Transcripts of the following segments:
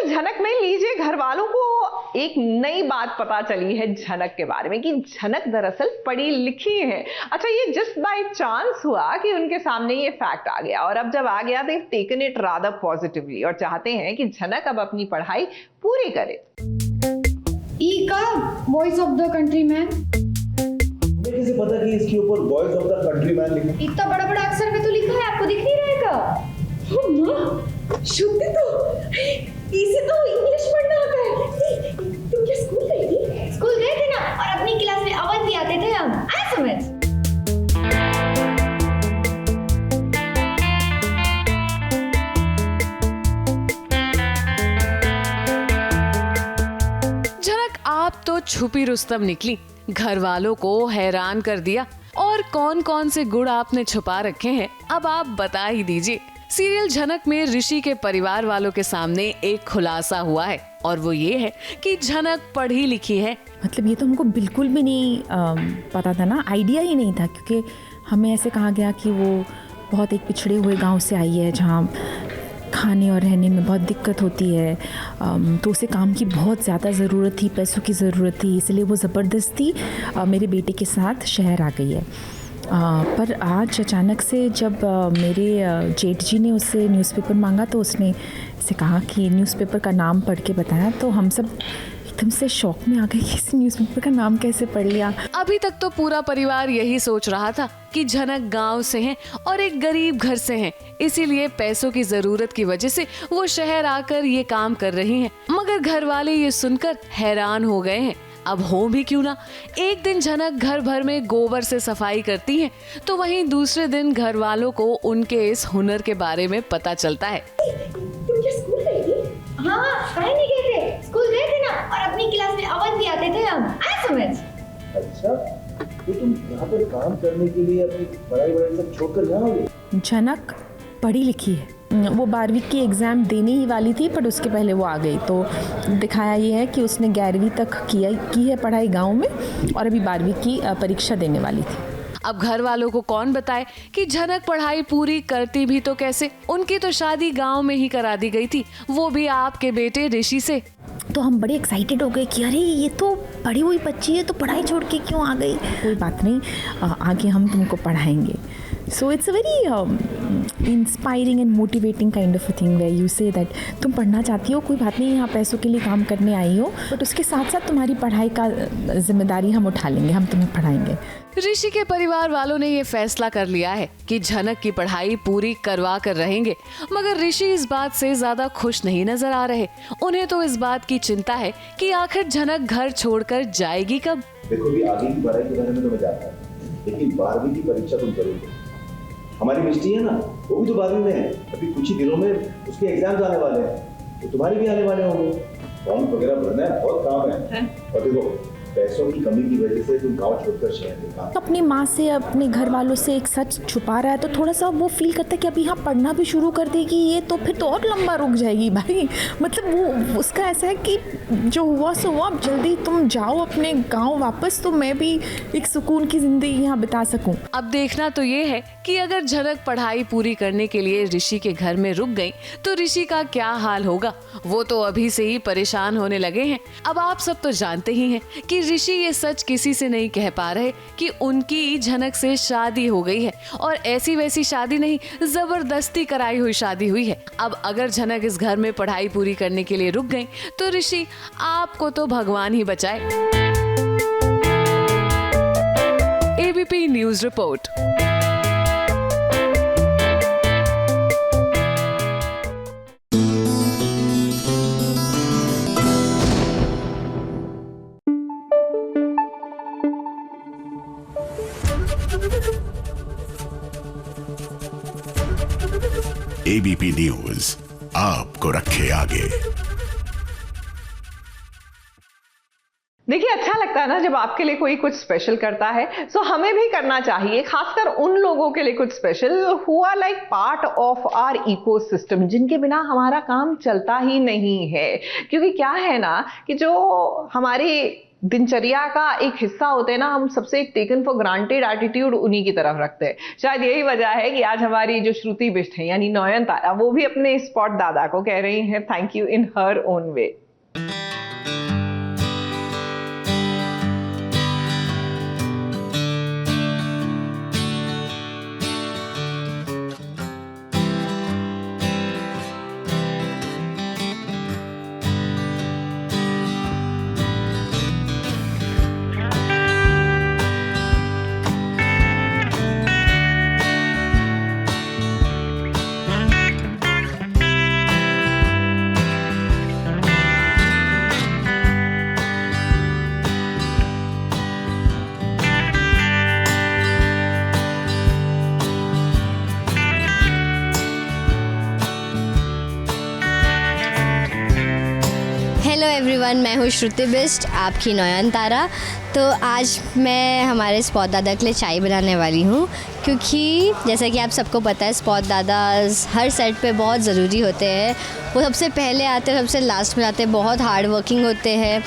झनक में लीजिए घर वालों को एक नई बात पता चली है झनक के बारे में कि झनक दरअसल पढ़ी लिखी है। अच्छा, ये जस्ट बाय चांस हुआ कि उनके सामने ये फैक्ट आ गया और अब जब आ गया दे टेकन इट रादर पॉजिटिवली और चाहते हैं कि झनक अब अपनी पढ़ाई पूरी करे। ई का वॉइस ऑफ द कंट्रीमैन, मुझे कैसे पता कि इसके ऊपर वॉइस ऑफ द कंट्रीमैन लिखा? इतना बड़ा बड़ा अक्षर में तो लिखा है, आपको दिख नहीं रहेगा? शुद्ध तो इसे तो इंग्लिश पढ़ना आता है। तुम क्या स्कूल गई थी? स्कूल गए थे ना, और अपनी क्लास में अवध भी आते थे हम। आया समझ? झनक, आप तो छुपी रुस्तम निकली, घर वालों को हैरान कर दिया। और कौन कौन से गुण आपने छुपा रखे हैं, अब आप बता ही दीजिए। सीरियल झनक में ऋषि के परिवार वालों के सामने एक खुलासा हुआ है और वो ये है कि झनक पढ़ी लिखी है। मतलब ये तो हमको बिल्कुल भी नहीं पता था ना, आइडिया ही नहीं था, क्योंकि हमें ऐसे कहा गया कि वो बहुत एक पिछड़े हुए गांव से आई है जहां खाने और रहने में बहुत दिक्कत होती है, तो उसे काम की बहुत ज़्यादा ज़रूरत थी, पैसों की ज़रूरत थी, इसलिए वो ज़बरदस्ती मेरे बेटे के साथ शहर आ गई है। पर आज अचानक से जब मेरे जेठ जी ने उससे न्यूज़पेपर मांगा तो उसने से कहा कि न्यूज़पेपर का नाम पढ़ के बताया, तो हम सब एकदम से शॉक में आ गए कि इस न्यूज़पेपर का नाम कैसे पढ़ लिया। अभी तक तो पूरा परिवार यही सोच रहा था कि झनक गांव से हैं और एक गरीब घर से हैं, इसीलिए पैसों की जरूरत की वजह से वो शहर आकर ये काम कर रही हैं। मगर घर वाले ये सुनकर हैरान हो गए हैं। अब हो भी क्यों ना, एक दिन झनक घर भर में गोबर से सफाई करती है, तो वहीं दूसरे दिन घर वालों को उनके इस हुनर के बारे में पता चलता है। तुम क्या स्कूल गई थी? हाँ, कहीं नहीं गए थे, स्कूल गए थे ना, और अपनी क्लास में अवध भी आते थे हम। आया समझ? अच्छा, तो तुम यहाँ पर काम करने के लिए अपनी पढ़ाई सब छोड़कर यहाँ आ गई? झनक पढ़ी लिखी है, वो 12वीं की एग्ज़ाम देने ही वाली थी, पर उसके पहले वो आ गई। तो दिखाया ये है कि उसने 11वीं तक की है पढ़ाई गांव में और अभी 12वीं की परीक्षा देने वाली थी। अब घर वालों को कौन बताए कि झनक पढ़ाई पूरी करती भी तो कैसे, उनकी तो शादी गांव में ही करा दी गई थी, वो भी आपके बेटे ऋषि से। तो हम बड़े एक्साइटेड हो गए कि अरे ये तो पढ़ी हुई बच्ची है, तो पढ़ाई छोड़ के क्यों आ गई? कोई बात नहीं, आगे हम तुमको पढ़ाएंगे। So it's a very inspiring and motivating kind of a thing where you say that तुम पढ़ना चाहती हो, कोई बात नहीं, यहाँ पैसों के लिए काम करने आई हो, बट उसके साथ साथ तुम्हारी पढ़ाई का जिम्मेदारी हम उठा लेंगे, हम तुम्हें पढ़ाएंगे। ऋषि के परिवार वालों ने ये फैसला कर लिया है कि झनक की पढ़ाई पूरी करवा कर रहेंगे, मगर ऋषि इस बात से ज्यादा खुश नहीं नजर आ रहे। उन्हें तो इस बात की चिंता है कि आखिर झनक घर छोड़कर जाएगी कब। देखो भी आगे की पढ़ाई के बारे में तो मैं जानता हूँ, लेकिन 12वीं की परीक्षा तुम जरूर दो। हमारी मिस्टी है ना, वो भी तो 12वीं में है, अभी कुछ ही दिनों में उसके एग्जाम्स आने वाले हैं, तो तुम्हारे भी आने वाले होंगे, फॉर्म वगैरह भरना है, बहुत काम है। और देखो पैसों की कमी की वजह से तुम गांव छोड़कर शहर निकला। अपनी माँ से, अपने घर वालों से एक सच छुपा रहा है, तो थोड़ा सा वो फील करता है कि अभी यहाँ पढ़ना भी शुरू कर देगी ये, तो फिर तो और लंबा रुक जाएगी भाई। मतलब वो उसका ऐसा है कि जो हुआ सो हुआ, अब जल्दी तुम जाओ अपने गाँव वापस, तो मैं भी एक सुकून की जिंदगी यहाँ बिता सकूँ। अब देखना तो ये है कि अगर झनक पढ़ाई पूरी करने के लिए ऋषि के घर में रुक गई तो ऋषि का क्या हाल होगा। वो तो अभी से ही परेशान होने लगे हैं। अब आप सब तो जानते ही हैं कि ऋषि ये सच किसी से नहीं कह पा रहे कि उनकी झनक से शादी हो गई है, और ऐसी वैसी शादी नहीं, जबरदस्ती कराई हुई शादी हुई है। अब अगर झनक इस घर में पढ़ाई पूरी करने के लिए रुक गई तो ऋषि आपको तो भगवान ही बचाए। ABP news report. ABP news आपको रखे आगे। देखिए, अच्छा लगता है ना जब आपके लिए कोई कुछ स्पेशल करता है, सो हमें भी करना चाहिए, खासकर उन लोगों के लिए कुछ special who are like part of our ecosystem, जिनके बिना हमारा काम चलता ही नहीं है। क्योंकि क्या है ना कि जो हमारी दिनचर्या का एक हिस्सा होते हैं ना, हम सबसे एक टेकन फॉर ग्रांटेड एटीट्यूड उन्हीं की तरफ रखते हैं। शायद यही वजह है कि आज हमारी जो श्रुति बिष्ट है यानी नयनतारा, वो भी अपने स्पॉट दादा को कह रही हैं thank you in her own way. Hello everyone, मैं हूँ श्रुति बिष्ट, आपकी नयनतारा। तो आज मैं हमारे स्पॉट दादा के लिए चाय बनाने वाली हूँ, क्योंकि जैसा कि आप सबको पता है स्पॉट दादा हर सेट पे बहुत ज़रूरी होते हैं। वो सबसे पहले आते हैं, सबसे लास्ट में आते हैं, बहुत हार्ड वर्किंग होते हैं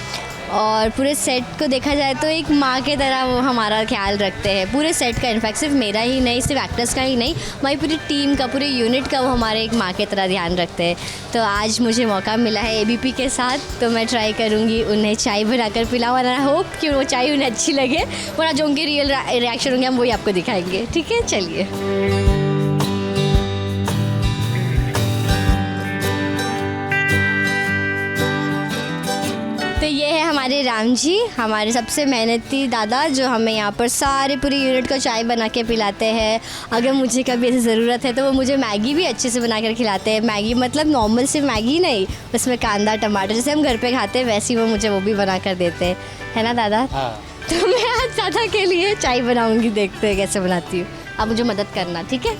और पूरे सेट को देखा जाए तो एक माँ के तरह वो हमारा ख्याल रखते हैं, पूरे सेट का। इनफैक्ट सिर्फ मेरा ही नहीं, सिर्फ एक्टर्स का ही नहीं, हमारी पूरी टीम का, पूरे यूनिट का वो हमारे एक माँ के तरह ध्यान रखते हैं। तो आज मुझे मौका मिला है एबीपी के साथ, तो मैं ट्राई करूँगी उन्हें चाय बनाकर पिलाऊँ और आई होप कि वो चाय उन्हें अच्छी लगे, वरना जो उनके रियल रिएक्शन होंगे हम वही आपको दिखाएंगे। ठीक है, चलिए। तो ये है हमारे राम जी, हमारे सबसे मेहनती दादा, जो हमें यहाँ पर सारे पूरी यूनिट को चाय बना के पिलाते हैं। अगर मुझे कभी ऐसी ज़रूरत है तो वो मुझे मैगी भी अच्छे से बना कर खिलाते हैं। मैगी मतलब नॉर्मल सिर्फ मैगी नहीं, उसमें कांदा टमाटर जैसे हम घर पे खाते हैं वैसी वो मुझे वो भी बना कर देते हैं, है ना दादा? हाँ। तो मैं आज दादा के लिए चाय बनाऊँगी, देखते हैं कैसे बनाती हूँ। आप मुझे मदद करना, ठीक है?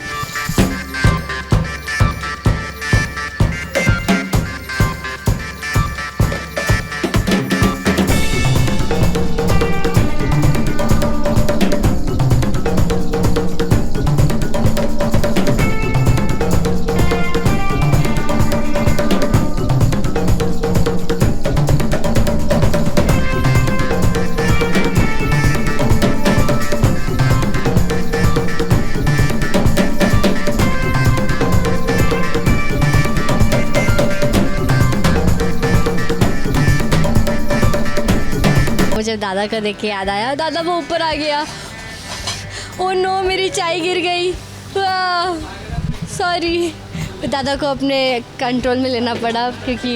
मुझे दादा का देख के याद आया, दादा वो ऊपर आ गया। ओह नो, मेरी चाय गिर गई, वाह सॉरी। दादा को अपने कंट्रोल में लेना पड़ा क्योंकि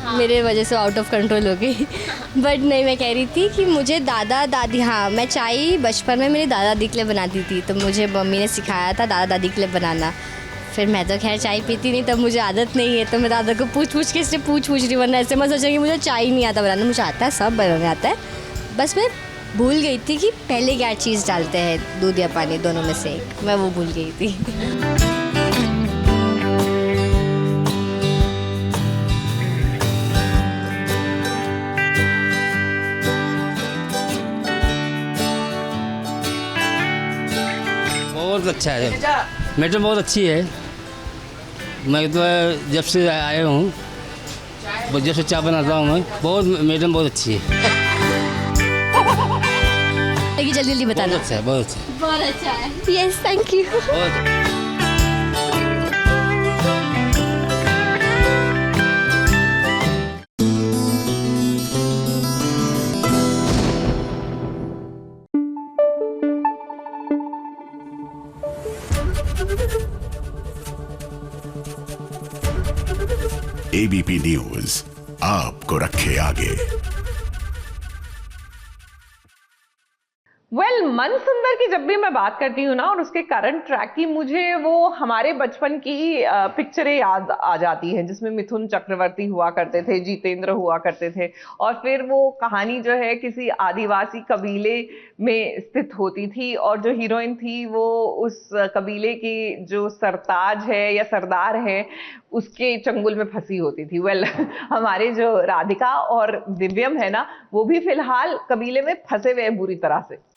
मेरे वजह से आउट ऑफ कंट्रोल हो गई। बट नहीं, मैं कह रही थी कि मुझे दादा दादी, हाँ मैं चाय बचपन में मेरी दादा दादी के लिए बनाती थी, तो मुझे मम्मी ने सिखाया था दादा दादी के लिए बनाना। फिर मैं तो खैर चाय पीती नहीं, तब मुझे आदत नहीं है, तो मैं दादा को पूछ के इसलिए पूछ रही, वरना ऐसे मैं सोचा कि मुझे चाय नहीं आता बनाना। मुझे आता है, सब बनाने आता है, बस मैं भूल गई थी कि पहले क्या चीज़ डालते हैं, दूध या पानी, दोनों में से एक, मैं वो भूल गई थी। बहुत अच्छा है, मैडम बहुत अच्छी है। मैं तो जब से आया हूँ, जब से चाय बनाता हूँ मैं, बहुत मैडम बहुत अच्छी है। जल्दी जल्दी बताना। बहुत अच्छा है, बहुत अच्छा है, बहुत अच्छा है। Yes, thank you. ABP news आपको रखे आगे। मन सुंदर की जब भी मैं बात करती हूँ ना, और उसके करंट ट्रैक की, मुझे वो हमारे बचपन की पिक्चरें याद आ जाती हैं, जिसमें मिथुन चक्रवर्ती हुआ करते थे, जितेंद्र हुआ करते थे, और फिर वो कहानी जो है किसी आदिवासी कबीले में स्थित होती थी, और जो हीरोइन थी वो उस कबीले की जो सरताज है या सरदार है उसके चंगुल में फंसी होती थी। हमारे जो राधिका और दिव्यम है ना, वो भी फिलहाल कबीले में फंसे हुए हैं बुरी तरह से।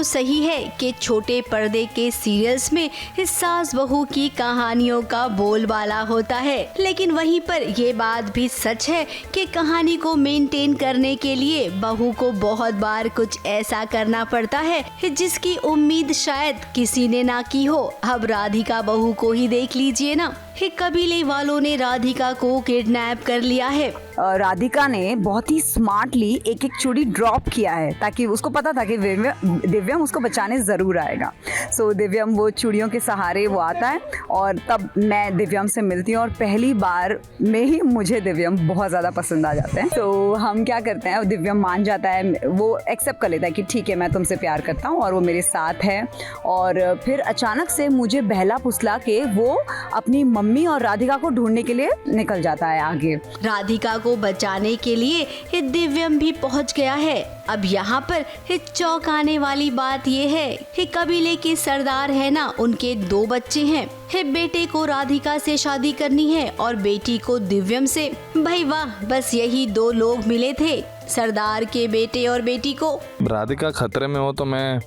सही है कि छोटे पर्दे के सीरियल्स में सास बहू की कहानियों का बोलबाला होता है, लेकिन वहीं पर ये बात भी सच है कि कहानी को मेंटेन करने के लिए बहू को बहुत बार कुछ ऐसा करना पड़ता है जिसकी उम्मीद शायद किसी ने ना की हो। अब राधिका बहू को ही देख लीजिए ना, कबीले वालों ने राधिका को किडनैप कर लिया है। राधिका ने बहुत ही स्मार्टली एक एक चूड़ी ड्रॉप किया है, ताकि उसको पता था कि दिव्यम उसको बचाने ज़रूर आएगा। सो दिव्यम वो चूड़ियों के सहारे वो आता है और तब मैं दिव्यम से मिलती हूँ और पहली बार में ही मुझे दिव्यम बहुत ज़्यादा पसंद आ जाते हैं। तो हम क्या करते हैं, दिव्यम मान जाता है, वो एक्सेप्ट कर लेता है कि ठीक है मैं तुमसे प्यार करता हूँ और वो मेरे साथ है। और फिर अचानक से मुझे बहला फुसला के वो अपनी मम्मी और राधिका को ढूंढने के लिए निकल जाता है आगे। राधिका को बचाने के लिए दिव्यम भी पहुंच गया है। अब यहाँ पर चौंकाने वाली बात ये है, कबीले के सरदार है ना, उनके 2 बच्चे हैं। बेटे को राधिका से शादी करनी है और बेटी को दिव्यम से। भाई वाह, बस यही 2 लोग मिले थे, सरदार के बेटे और बेटी को। राधिका खतरे में हो तो मैं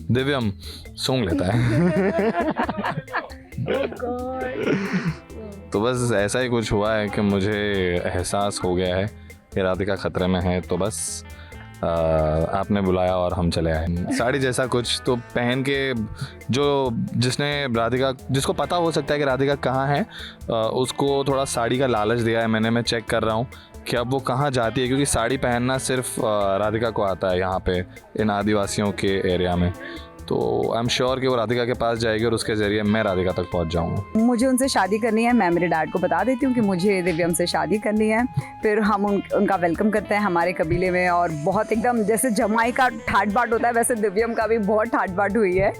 दिव्यम सूंघ लेता है। तो बस ऐसा ही कुछ हुआ है कि मुझे एहसास हो गया है कि राधिका खतरे में है, तो बस आपने बुलाया और हम चले आए। साड़ी जैसा कुछ तो पहन के जिसको पता हो सकता है कि राधिका कहाँ है, उसको थोड़ा साड़ी का लालच दिया है मैंने। मैं चेक कर रहा हूँ कि अब वो कहाँ जाती है, क्योंकि साड़ी पहनना सिर्फ राधिका को आता है यहाँ पे इन आदिवासियों के एरिया में। तो आई एम श्योर कि वो राधिका के पास जाएगी और उसके ज़रिए मैं राधिका तक पहुंच जाऊंगा। मुझे उनसे शादी करनी है, मैं मेरे डैड को बता देती हूँ कि मुझे दिव्यम से शादी करनी है। फिर हम उनका वेलकम करते हैं हमारे कबीले में और बहुत एकदम जैसे जमाई का ठाट बाट होता है वैसे दिव्यम का भी बहुत ठाट बाट हुई है।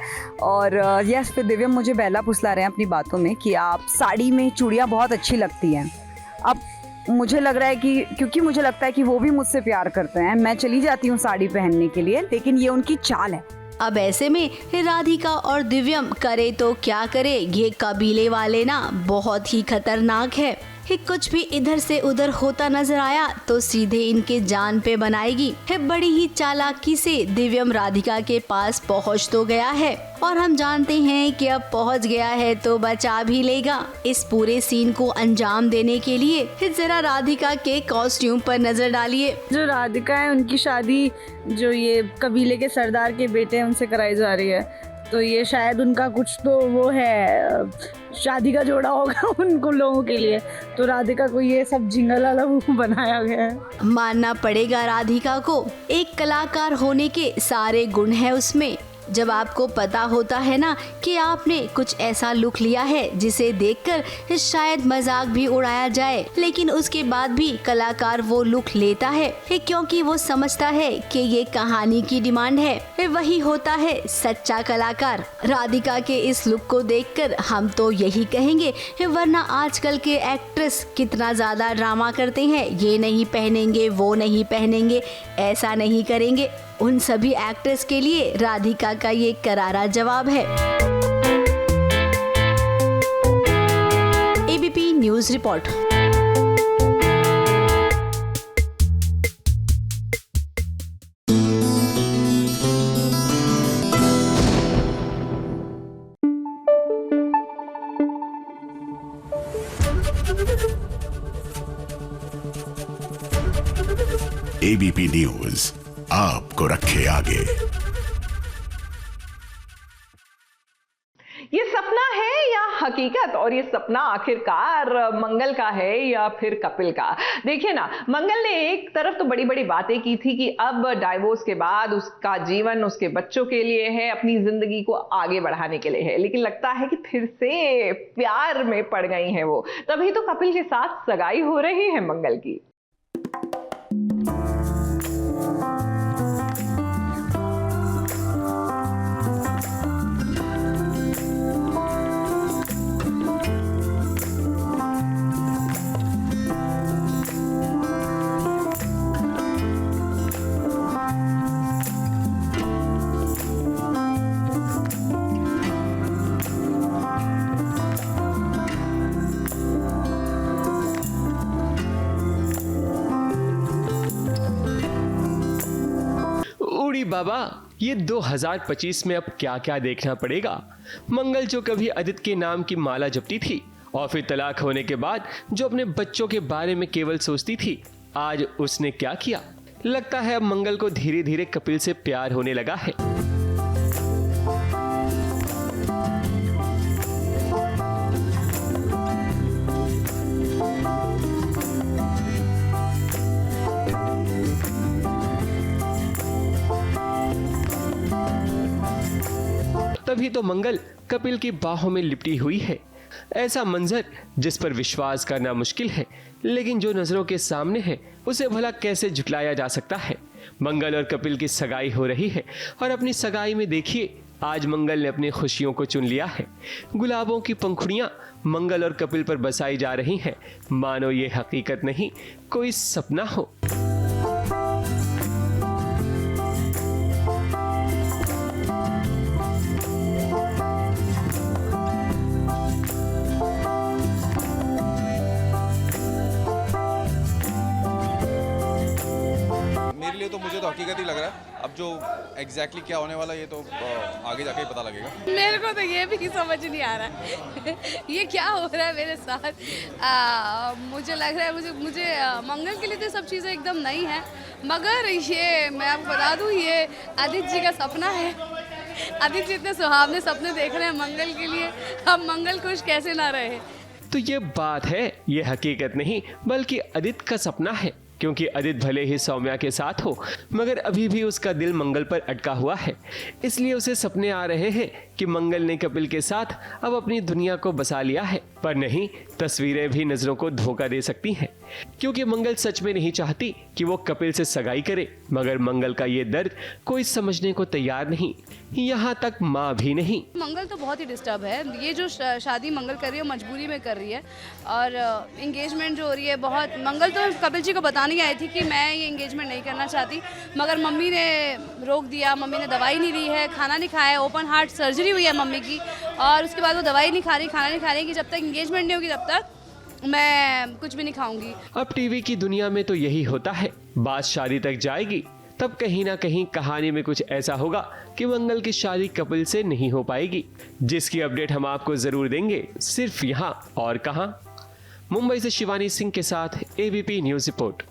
और यस, फिर दिव्यम मुझे बहला फुसला रहे हैं अपनी बातों में कि आप साड़ी में चूड़ियाँ बहुत अच्छी लगती हैं। अब मुझे लग रहा है कि क्योंकि मुझे लगता है कि वो भी मुझसे प्यार करते हैं, मैं चली जाती हूँ साड़ी पहनने के लिए, लेकिन ये उनकी चाल है। अब ऐसे में राधिका और दिव्यम करे तो क्या करे, ये कबीले वाले ना बहुत ही खतरनाक है। कुछ भी इधर से उधर होता नजर आया तो सीधे इनके जान पे बनाएगी। बड़ी ही चालाकी से दिव्यम राधिका के पास पहुंच तो गया है और हम जानते हैं कि अब पहुंच गया है तो बचा भी लेगा। इस पूरे सीन को अंजाम देने के लिए जरा राधिका के कॉस्ट्यूम पर नजर डालिए। जो राधिका है उनकी शादी जो ये कबीले के सरदार के बेटे हैं उनसे कराई जा रही है, तो ये शायद उनका कुछ तो वो है, शादी का जोड़ा होगा उनको लोगों के लिए। तो राधिका को ये सब जिंगल वाला बनाया गया है। मानना पड़ेगा राधिका को, एक कलाकार होने के सारे गुण हैं उसमें। जब आपको पता होता है ना कि आपने कुछ ऐसा लुक लिया है जिसे देखकर शायद मजाक भी उड़ाया जाए, लेकिन उसके बाद भी कलाकार वो लुक लेता है क्योंकि वो समझता है कि ये कहानी की डिमांड है। वही होता है सच्चा कलाकार। राधिका के इस लुक को देखकर हम तो यही कहेंगे, वरना आजकल के एक्ट्रेस कितना ज्यादा ड्रामा करते हैं, ये नहीं पहनेंगे, वो नहीं पहनेंगे, ऐसा नहीं करेंगे। उन सभी एक्ट्रेस के लिए राधिका का ये करारा जवाब है। ABP news report. ABP news आपको रखे आगे। ये सपना है या हकीकत, और ये सपना आखिरकार मंगल का है या फिर कपिल का? देखिए ना, मंगल ने एक तरफ तो बड़ी बड़ी बातें की थी कि अब डाइवोर्स के बाद उसका जीवन उसके बच्चों के लिए है, अपनी जिंदगी को आगे बढ़ाने के लिए है, लेकिन लगता है कि फिर से प्यार में पड़ गई हैं वो। तभी तो कपिल के साथ सगाई हो रही है मंगल की। बाबा ये 2025 में अब क्या क्या देखना पड़ेगा। मंगल जो कभी आदित्य के नाम की माला जपती थी और फिर तलाक होने के बाद जो अपने बच्चों के बारे में केवल सोचती थी, आज उसने क्या किया। लगता है अब मंगल को धीरे धीरे कपिल से प्यार होने लगा है। तभी तो मंगल कपिल की बाहों में लिपटी हुई है। ऐसा मंजर जिस पर विश्वास करना मुश्किल है, लेकिन जो नजरों के सामने है उसे भला कैसे झुटलाया जा सकता है। मंगल और कपिल की सगाई हो रही है और अपनी सगाई में देखिए आज मंगल ने अपनी खुशियों को चुन लिया है। गुलाबों की पंखुड़ियां मंगल और कपिल पर बसाई जा रही हैं, मानो ये हकीकत नहीं कोई सपना हो। मेरे लिए तो मुझे तो हकीकत ही लग रहा है। अब जो एग्जैक्टली क्या होने वाला है ये तो आगे जाके ही पता लगेगा। मेरे को तो ये भी समझ नहीं आ रहा है ये क्या हो रहा है मेरे साथ। मुझे लग रहा है मुझे मंगल के लिए तो सब चीज़ें एकदम नई हैं, मगर ये मैं आपको बता दूं ये आदित्य जी का सपना है। आदित्य जी इतने सुहावने सपने देख रहे हैं मंगल के लिए, अब मंगल खुश कैसे ना रहे। तो ये बात है, ये हकीकत नहीं बल्कि आदित्य का सपना है, क्योंकि आदित्य भले ही सौम्या के साथ हो मगर अभी भी उसका दिल मंगल पर अटका हुआ है। इसलिए उसे सपने आ रहे हैं कि मंगल ने कपिल के साथ अब अपनी दुनिया को बसा लिया है। पर नहीं, तस्वीरें भी नजरों को धोखा दे सकती हैं, क्योंकि मंगल सच में नहीं चाहती कि वो कपिल से सगाई करे, मगर मंगल का ये दर्द कोई समझने को तैयार नहीं, यहाँ तक माँ भी नहीं। मंगल तो बहुत ही डिस्टर्ब है। ये जो शादी मंगल कर रही है मजबूरी में कर रही है, और एंगेजमेंट जो हो रही है बहुत, मंगल तो कपिल जी को बताने आई थी कि मैं ये एंगेजमेंट नहीं करना चाहती, मगर मम्मी ने रोक दिया। मम्मी ने दवाई नहीं ली है, खाना नहीं खाया है, ओपन हार्ट सर्जरी हुई है मम्मी की, और उसके बाद वो दवाई नहीं खा रही, खाना नहीं खा रही कि जब तक एंगेजमेंट नहीं होगी तब तक मैं कुछ भी नहीं खाऊंगी। अब टीवी की दुनिया में तो यही होता है, बात शादी तक जाएगी तब कहीं ना कहीं कहानी में कुछ ऐसा होगा कि मंगल की शादी कपिल से नहीं हो पाएगी, जिसकी अपडेट हम आपको जरूर देंगे, सिर्फ यहाँ और कहां। मुंबई से शिवानी सिंह के साथ ABP news report.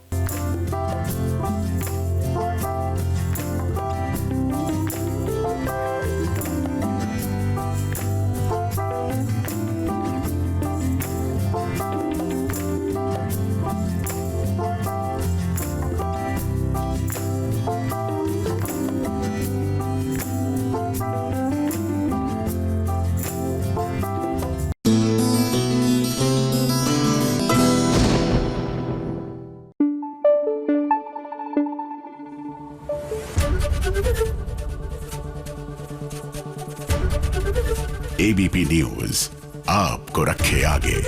ABP news आपको रखे आगे।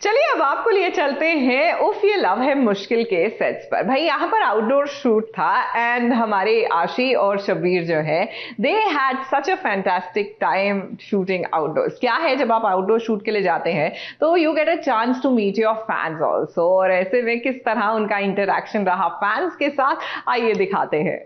चलिए अब आपको लिए चलते हैं उफ ये लव है मुश्किल के सेट्स पर। भाई यहाँ पर आउटडोर शूट था एंड हमारे आशी और शब्बीर जो है they had such a fantastic time shooting outdoors. क्या है जब आप आउटडोर शूट के लिए जाते हैं तो you get a chance to meet your fans also, और ऐसे में किस तरह उनका इंटरेक्शन रहा फैंस के साथ, आइए दिखाते हैं।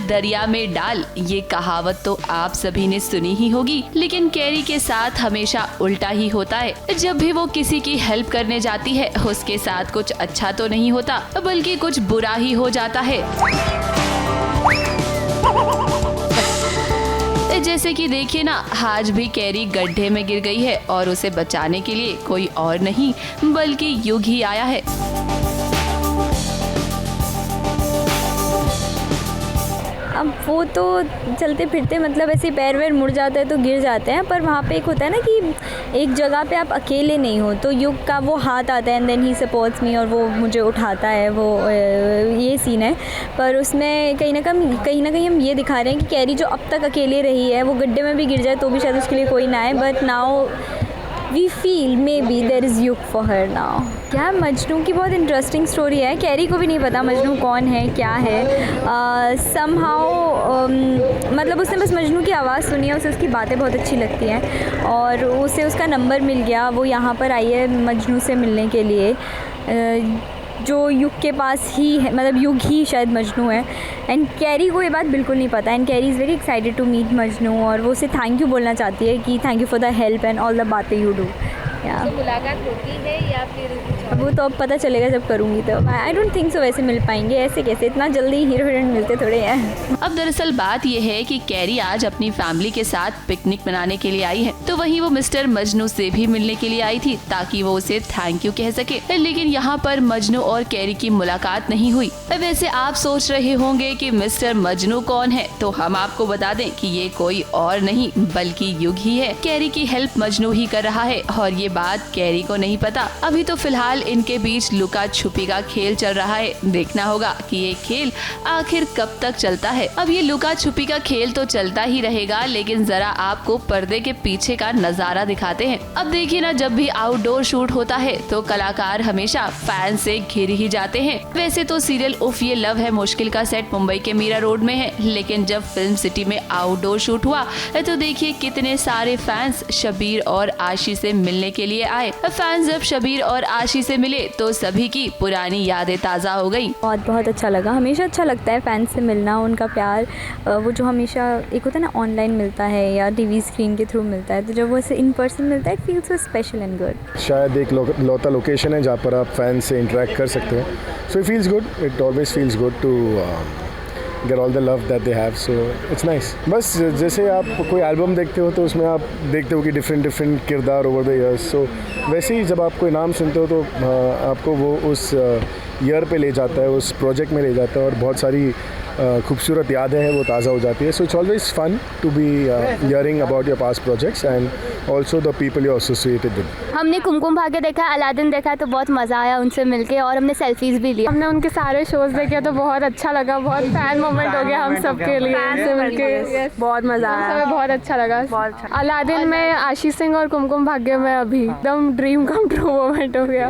दरिया में डाल, ये कहावत तो आप सभी ने सुनी ही होगी, लेकिन कैरी के साथ हमेशा उल्टा ही होता है। जब भी वो किसी की हेल्प करने जाती है उसके साथ कुछ अच्छा तो नहीं होता बल्कि कुछ बुरा ही हो जाता है। जैसे कि देखिए ना, आज भी कैरी गड्ढे में गिर गई है और उसे बचाने के लिए कोई और नहीं बल्कि युग ही आया है। अब वो तो चलते फिरते मतलब ऐसे पैर वैर मुड़ जाता है तो गिर जाते हैं, पर वहाँ पे एक होता है ना कि एक जगह पे आप अकेले नहीं हो, तो युग का वो हाथ आता है एंड देन ही सपोर्ट्स मी और वो मुझे उठाता है, वो ये सीन है। पर उसमें कहीं ना कहीं हम ये दिखा रहे हैं कि कैरी जो अब तक अकेले रही है, वो गड्ढे में भी गिर जाए तो भी शायद उसके लिए कोई ना आए, but now we feel may be there is युग फॉर हर नाउ। क्या मजनू की बहुत इंटरेस्टिंग स्टोरी है, कैरी को भी नहीं पता मजनू कौन है क्या है। समहाउ मतलब उसने बस मजनू की आवाज़ सुनी है, उसे उसकी बातें बहुत अच्छी लगती हैं और उसे उसका नंबर मिल गया, वो यहाँ पर आई है मजनू से मिलने के लिए, जो युग के पास ही है, मतलब युग ही शायद मजनू है। एंड कैरी को ये बात बिल्कुल नहीं पता and Carrie is very excited to meet Majnu और वो उसे थैंक यू बोलना चाहती है कि thank you for the help and all the बातें यू डू। तो मुलाकात होती है या फिर वो तो अब पता चलेगा जब करूँगी, तो आई डोंट थिंक सो वैसे मिल पाएंगे, ऐसे कैसे, इतना जल्दी हीरो हीरोइन मिलते थोड़े हैं। अब दरअसल बात यह है कि कैरी आज अपनी फैमिली के साथ पिकनिक मनाने के लिए आई है, तो वहीं वो मिस्टर मजनू से भी मिलने के लिए आई थी ताकि वो उसे थैंक यू कह सके, लेकिन यहाँ पर मजनू और कैरी की मुलाकात नहीं हुई। वैसे आप सोच रहे होंगे कि मिस्टर मजनू कौन है, तो हम आपको बता दें कि ये कोई और नहीं बल्कि युग ही है। कैरी की हेल्प मजनू ही कर रहा है और ये बात कैरी को नहीं पता। अभी तो फिलहाल इनके बीच लुका छुपी का खेल चल रहा है, देखना होगा कि ये खेल आखिर कब तक चलता है। अब ये लुका छुपी का खेल तो चलता ही रहेगा, लेकिन जरा आपको पर्दे के पीछे का नजारा दिखाते हैं। अब देखिए ना, जब भी आउटडोर शूट होता है तो कलाकार हमेशा फैन से घिर ही जाते हैं। वैसे तो सीरियल उफ ये लव है मुश्किल का सेट मुंबई के मीरा रोड में है, लेकिन जब फिल्म सिटी में आउटडोर शूट हुआ तो देखिए कितने सारे फैंस शबीर और आशी से मिलने के लिए आए। फैंस जब शबीर और आशी से मिले तो सभी की पुरानी यादें ताज़ा हो गई। बहुत अच्छा लगा, हमेशा अच्छा लगता है फैंस से मिलना, उनका प्यार वो जो हमेशा एक होता है ना ऑनलाइन मिलता है या टीवी स्क्रीन के थ्रू मिलता है, तो जब वो ऐसे इन पर्सन मिलता है it feels so special and good. शायद एक लौता लोकेशन है जहाँ पर आप फैंस से इंटरेक्ट कर सकते हैं, so it feels good, it always feels good to get all the love that they have, so it's nice। बस जैसे आप कोई एल्बम देखते हो तो उसमें आप देखते हो कि डिफरेंट किरदार ओवर द ईयर्स, सो वैसे ही जब आप कोई नाम सुनते हो तो आपको वो उस ईयर पे ले जाता है, उस प्रोजेक्ट में ले जाता है और बहुत सारी खूबसूरत यादें हैं वो ताज़ा हो जाती है। So it's always fun to be hearing about your past projects and also the people you associated with. हमने कुमकुम भाग्य देखा, अलादीन देखा, तो बहुत मज़ा आया उनसे मिलके और हमने सेल्फीज भी ली। हमने उनके सारे शोज देखे तो बहुत अच्छा लगा, बहुत फैन मोमेंट हो गया हम सब के लिए उनसे मिलके, बहुत मज़ा आया, हमें बहुत अच्छा लगा। अलादीन में आशीष सिंह और कुमकुम भाग्य में अभी एकदम ड्रीम कम ट्रू मोमेंट हो गया।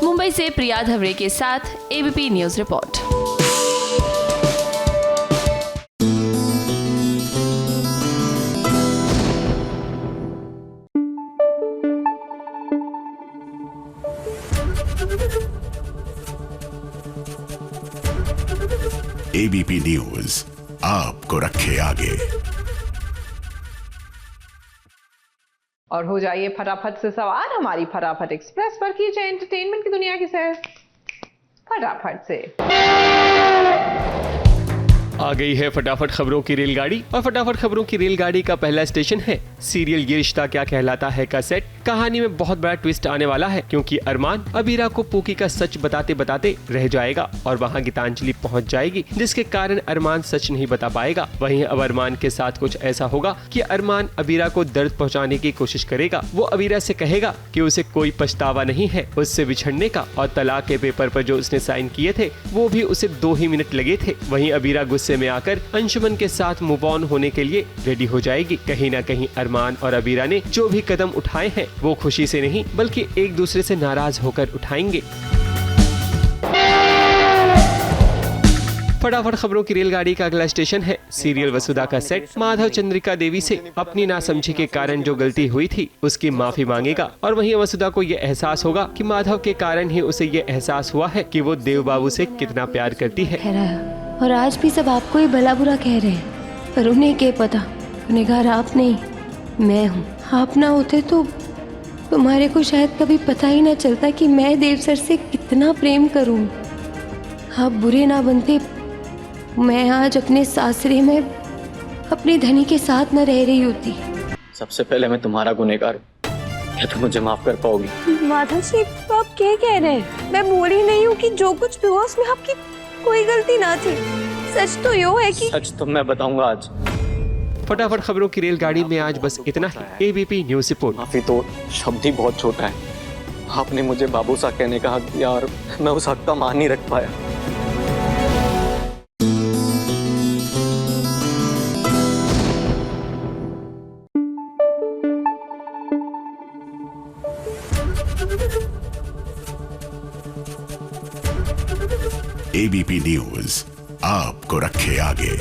मुंबई से प्रिया धवरे के साथ ABP news report. ABP news आपको रखे आगे। और हो जाइए फटाफट से सवार हमारी फटाफट एक्सप्रेस पर, कीजिए एंटरटेनमेंट की दुनिया की सैर फटाफट से। आ गई है फटाफट खबरों की रेलगाड़ी और फटाफट खबरों की रेलगाड़ी का पहला स्टेशन है सीरियल ये रिश्ता क्या कहलाता है का सेट। कहानी में बहुत बड़ा ट्विस्ट आने वाला है क्योंकि अरमान अबीरा को पूकी का सच बताते बताते रह जाएगा और वहां गीतांजलि पहुंच जाएगी, जिसके कारण अरमान सच नहीं बता पाएगा। वहीं अब अरमान के साथ कुछ ऐसा होगा कि अरमान अबीरा को दर्द पहुंचाने की कोशिश करेगा। वो अबीरा से कहेगा कि उसे कोई पछतावा नहीं है उससे बिछड़ने का और तलाक के पेपर पर जो उसने साइन किए थे वो भी उसे 2 ही मिनट लगे थे। वहीं अबीरा गुस्से में आकर अंशुमन के साथ मूव ऑन होने के लिए रेडी हो जाएगी। कहीं न कहीं अरमान और अबीरा ने जो भी कदम उठाए हैं वो खुशी से नहीं बल्कि एक दूसरे से नाराज होकर उठाएंगे। फटाफट खबरों की रेलगाड़ी का अगला स्टेशन है सीरियल वसुधा का सेट। माधव चंद्रिका देवी से अपनी नासमझी के कारण जो गलती हुई थी उसकी माफी मांगेगा और वहीं वसुधा को ये एहसास होगा कि माधव के कारण ही उसे ये एहसास हुआ है कि वो देव बाबू से कितना प्यार करती है। और आज भी सब आपको ही भला बुरा कह रहे हैं, पर उन्हें क्या पता गुनहगार आप नहीं मैं हूँ। आप ना होते तो तुम्हारे को शायद कभी पता ही ना चलता कि मैं देव सर से कितना प्रेम करूँ। आप बुरे ना बनते, मैं आज अपने सासरे में अपनी धनी के साथ न रह रही होती। सबसे पहले मैं तुम्हारा गुनहगार हूँ क्या तुम मुझे माफ कर पाओगी? माधव जी, आप क्या कह रहे हैं? मैं बोल ही नहीं हूँ कि जो कुछ भी हुआ उसमें आपकी कोई गलती ना थी। सच तो यो है कि सच तो मैं बताऊंगा आज। फटाफट खबरों की रेलगाड़ी में आज बस इतना ही। ABP news report. माफी तो शब्द ही बहुत छोटा है। आपने मुझे बाबू सा कहने का हक दिया और मैं उस हक का मान नहीं रख पाया। एबीपी न्यूज आपको रखे आगे।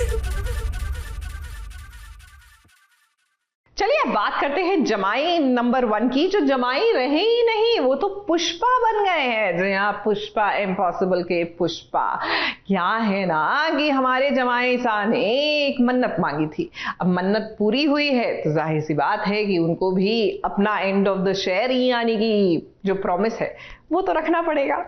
चलिए अब बात करते हैं जमाई नंबर 1 की, जो जमाई रहे ही नहीं, वो तो पुष्पा बन गए हैं। जी हाँ, पुष्पा इम्पॉसिबल के पुष्पा। क्या है ना कि हमारे जमाई साहब ने एक मन्नत मांगी थी, अब मन्नत पूरी हुई है तो जाहिर सी बात है कि उनको भी अपना एंड ऑफ द शेयर यानी कि जो प्रॉमिस है वो तो रखना पड़ेगा।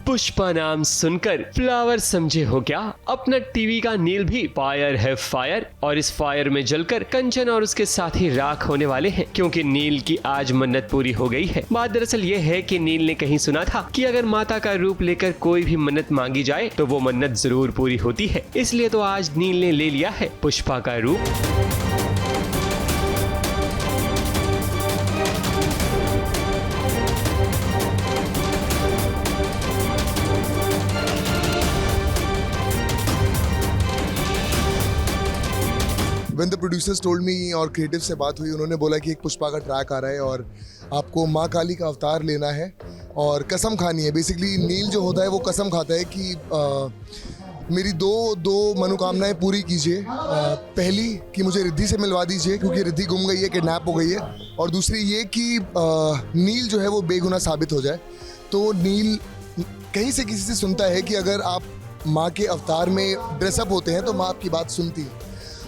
पुष्पा नाम सुनकर फ्लावर समझे हो क्या? अपना टीवी का नील भी फायर है फायर, और इस फायर में जलकर कंचन और उसके साथी राख होने वाले हैं, क्योंकि नील की आज मन्नत पूरी हो गई है। बात दरअसल ये है कि नील ने कहीं सुना था कि अगर माता का रूप लेकर कोई भी मन्नत मांगी जाए तो वो मन्नत जरूर पूरी होती है। इसलिए तो आज नील ने ले लिया है पुष्पा का रूप। When the producers told me और क्रिएटिव से बात हुई, उन्होंने बोला कि एक पुष्पा का ट्रैक आ रहा है और आपको माँ काली का अवतार लेना है और कसम खानी है। बेसिकली नील जो होता है वो कसम खाता है कि मेरी दो मनोकामनाएं पूरी कीजिए। पहली कि मुझे रिद्धि से मिलवा दीजिए क्योंकि रिद्धि गुम गई है, किडनैप हो गई है, और दूसरी ये कि नील जो है वो बेगुनाह साबित हो जाए। तो नील कहीं से किसी से सुनता है कि अगर आप माँ के अवतार में ड्रेसअप होते हैं तो माँ आपकी बात सुनती है।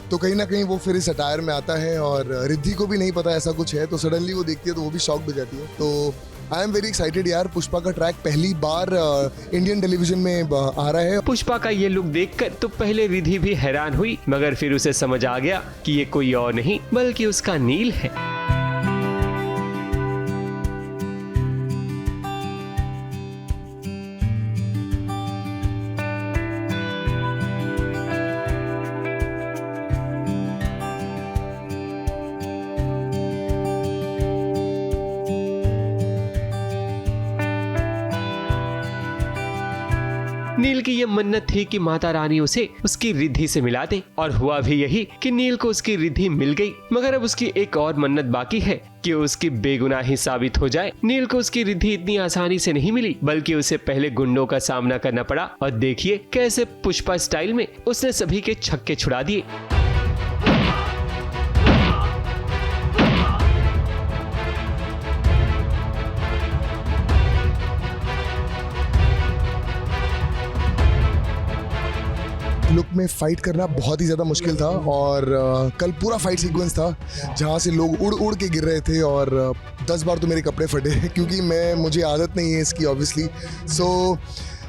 तो कहीं ना कहीं वो फिर इस अटायर में आता है और रिद्धि को भी नहीं पता ऐसा कुछ है, तो सडनली वो देखती है तो वो भी शॉक्ड हो जाती है। तो आई एम वेरी एक्साइटेड यार, पुष्पा का ट्रैक पहली बार इंडियन टेलीविजन में आ रहा है। पुष्पा का ये लुक देखकर तो पहले रिद्धि भी हैरान हुई, मगर फिर उसे समझ आ गया कि ये कोई और नहीं बल्कि उसका नील है। नील की ये मन्नत थी कि माता रानी उसे उसकी रिद्धि से मिला दे, और हुआ भी यही कि नील को उसकी रिद्धि मिल गई। मगर अब उसकी एक और मन्नत बाकी है कि उसकी बेगुनाही साबित हो जाए। नील को उसकी रिद्धि इतनी आसानी से नहीं मिली, बल्कि उसे पहले गुंडों का सामना करना पड़ा, और देखिए कैसे पुष्पा स्टाइल में उसने सभी के छक्के छुड़ा दिए। लुक में फाइट करना बहुत ही ज़्यादा मुश्किल था, और कल पूरा फाइट सीक्वेंस था जहाँ से लोग उड़ उड़ के गिर रहे थे, और 10 बार तो मेरे कपड़े फटे क्योंकि मुझे आदत नहीं है इसकी obviously. So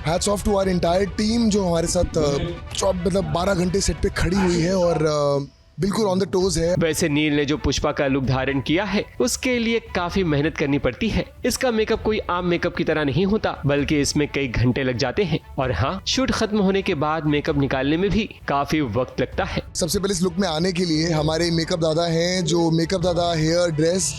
hats off to our entire team जो हमारे साथ 12 घंटे सेट पे खड़ी हुई है और बिल्कुल ऑन द टोज है। वैसे नील ने जो पुष्पा का लुक धारण किया है उसके लिए काफी मेहनत करनी पड़ती है। इसका मेकअप कोई आम मेकअप की तरह नहीं होता, बल्कि इसमें कई घंटे लग जाते हैं, और हाँ, शूट खत्म होने के बाद मेकअप निकालने में भी काफी वक्त लगता है। सबसे पहले इस लुक में आने के लिए हमारे मेकअप दादा हैं, जो मेकअप दादा, हेयर, ड्रेस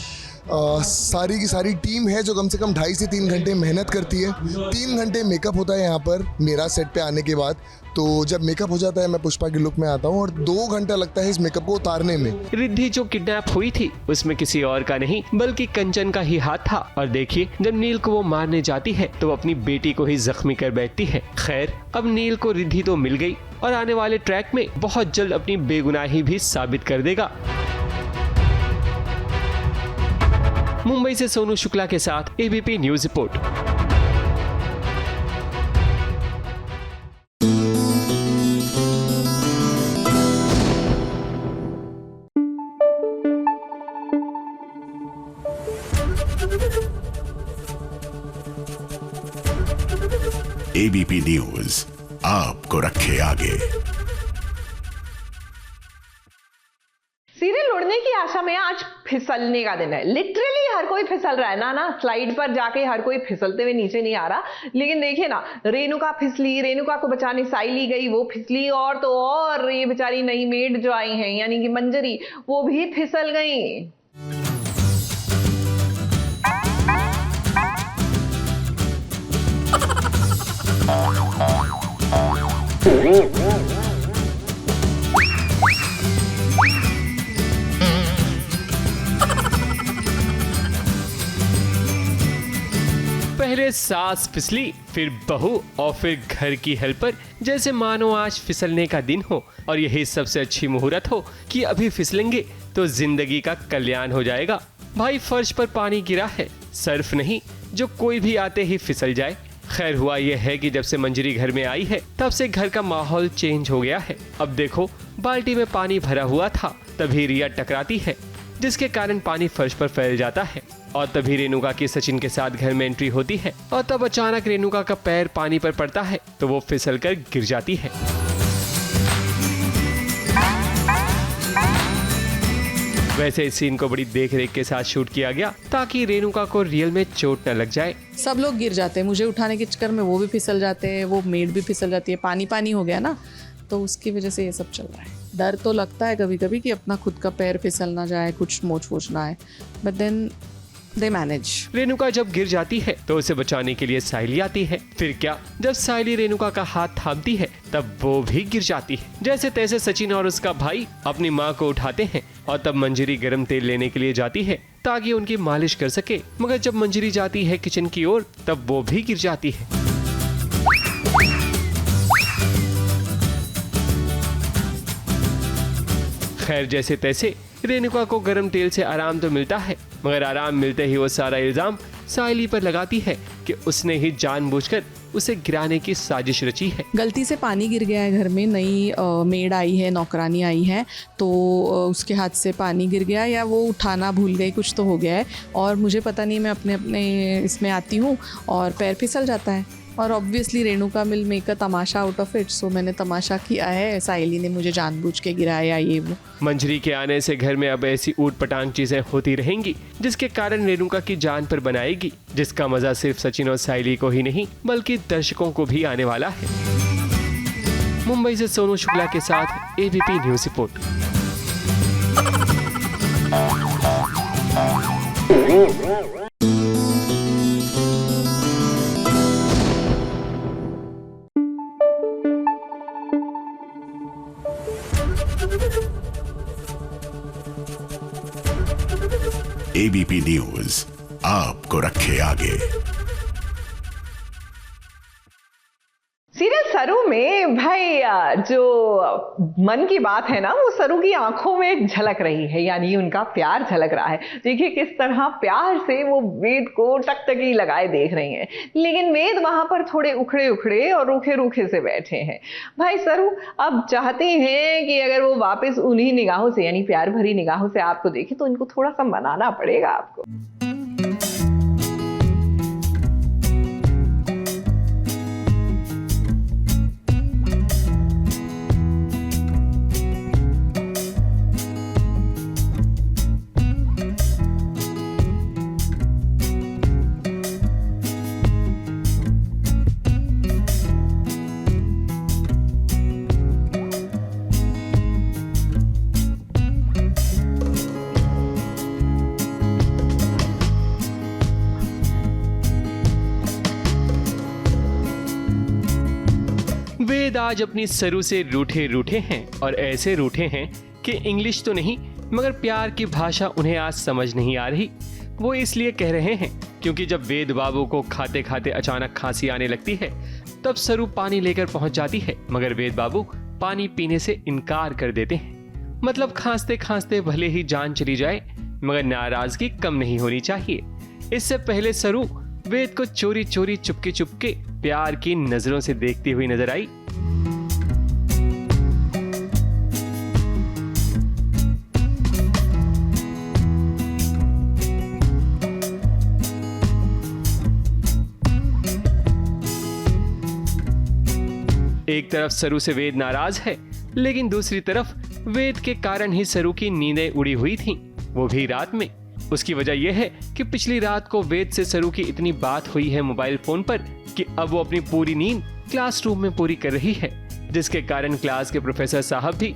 सारी की सारी टीम है जो कम से कम 2.5 से 3 घंटे मेहनत करती है। 3 घंटे मेकअप होता है यहाँ पर मेरा सेट पे आने के बाद। तो जब मेकअप हो जाता है मैं पुष्पा के लुक में आता हूँ और 2 घंटा लगता है इस मेकअप को उतारने में। रिद्धि जो किडनैप हुई थी उसमें किसी और का नहीं बल्कि कंचन का ही हाथ था। और देखिए जब नील को वो मारने जाती है तो अपनी बेटी को ही जख्मी कर बैठती है। खैर अब नील को रिद्धि तो मिल गई और आने वाले ट्रैक में बहुत जल्द अपनी बेगुनाही भी साबित कर देगा। मुंबई से सोनू शुक्ला के साथ ABP news report. ABP news आपको रखे आगे। सीरियल उड़ने की आशा में आज फिसलने का दिन है। लिटरली हर कोई फिसल रहा है ना स्लाइड पर जाके हर कोई फिसलते हुए नीचे नहीं आ रहा। लेकिन देखिए ना, रेणुका फिसली, रेणुका को बचाने साइली गई, वो फिसली, और तो और ये बेचारी नई मेड जो आई हैं यानी कि मंजरी, वो भी फिसल गई। पहले सास फिसली, फिर बहू और फिर घर की हेल्पर, जैसे मानो आज फिसलने का दिन हो और यही सबसे अच्छी मुहूर्त हो कि अभी फिसलेंगे तो जिंदगी का कल्याण हो जाएगा। भाई फर्श पर पानी गिरा है, सर्फ नहीं जो कोई भी आते ही फिसल जाए। खैर हुआ यह है कि जब से मंजरी घर में आई है तब से घर का माहौल चेंज हो गया है। अब देखो बाल्टी में पानी भरा हुआ था, तभी रिया टकराती है जिसके कारण पानी फर्श पर फैल जाता है और तभी रेणुका की सचिन के साथ घर में एंट्री होती है और तब अचानक रेणुका का पैर पानी पर पड़ता है तो वो फिसलकर गिर जाती है। वैसे इस सीन को बड़ी देख रेख के साथ शूट किया गया ताकि रेणुका को रियल में चोट न लग जाए। सब लोग गिर जाते हैं, मुझे उठाने के चक्कर में वो भी फिसल जाते हैं, वो मेड भी फिसल जाती है, पानी पानी हो गया ना, तो उसकी वजह से ये सब चल रहा है। डर तो लगता है कभी कभी कि अपना खुद का पैर फिसल ना जाए, कुछ मोच वोच ना आए, but then they manage. Renuka जब गिर जाती है तो उसे बचाने के लिए साइली आती है। फिर क्या, जब साइली रेणुका का हाथ थामती है तब वो भी गिर जाती है। जैसे तैसे सचिन और उसका भाई अपनी माँ को उठाते हैं और तब मंजरी गर्म तेल लेने के लिए जाती है ताकि उनकी मालिश कर सके, मगर जब मंजरी जाती है किचन की ओर तब वो भी गिर जाती है। खैर जैसे तैसे रेणुका को गर्म तेल से आराम तो मिलता है, मगर आराम मिलते ही वो सारा इल्जाम साइली पर लगाती है कि उसने ही जानबूझकर उसे गिराने की साजिश रची है। गलती से पानी गिर गया है घर में, नई मेड आई है, नौकरानी आई है, तो उसके हाथ से पानी गिर गया या वो उठाना भूल गई, कुछ तो हो गया है और मुझे पता नहीं, मैं अपने अपने इसमें आती हूँ और पैर फिसल जाता है और obviously Renuka will make a तमाशा आउट ऑफ इट। सो मैंने तमाशा किया है, साइली ने मुझे जानबूझ के गिराया ये वो। मंजरी के आने से घर में अब ऐसी ऊट पटांग चीजें होती रहेंगी जिसके कारण रेणुका की जान पर बनाएगी, जिसका मजा सिर्फ सचिन और साइली को ही नहीं बल्कि दर्शकों को भी आने वाला है। मुंबई से सोनू शुक्ला के साथ ABP news report. ABP news आपको रखे आगे। सीरियल सरू में भाई जो मन की बात है ना, वो सरू की आंखों में झलक रही है, यानी उनका प्यार झलक रहा है। देखिए किस तरह प्यार से वो वेद को टकटकी लगाए देख रही हैं, लेकिन वेद वहां पर थोड़े उखड़े उखड़े और रूखे रूखे से बैठे हैं। भाई सरू अब चाहते हैं कि अगर वो वापस उन्हीं निगाहों से यानी प्यार भरी निगाहों से आपको देखे तो इनको थोड़ा सा मनाना पड़ेगा आपको। वेद आज अपनी सरू से रूठे रूठे हैं और ऐसे रूठे हैं कि इंग्लिश तो नहीं मगर प्यार की भाषा उन्हें आज समझ नहीं आ रही। वो इसलिए कह रहे हैं क्योंकि जब वेद बाबू को खाते खाते अचानक खांसी आने लगती है तब सरू पानी लेकर पहुंच जाती है, मगर वेद बाबू पानी पीने से इनकार कर देते हैं। मतलब खांसते खांसते भले ही जान चली जाए मगर नाराजगी कम नहीं होनी चाहिए। इससे पहले सरू वेद को चोरी चोरी चुपके चुपके प्यार की नजरों से देखती हुई नजर आई। एक तरफ सरू से वेद नाराज है, लेकिन दूसरी तरफ वेद के कारण ही सरू की नींदें उड़ी हुई थीं, वो भी रात में। उसकी वजह यह है कि पिछली रात को वेद से सरू की इतनी बात हुई है मोबाइल फोन पर कि अब वो अपनी पूरी नींद क्लासरूम में पूरी कर रही है, जिसके कारण क्लास के प्रोफेसर साहब भी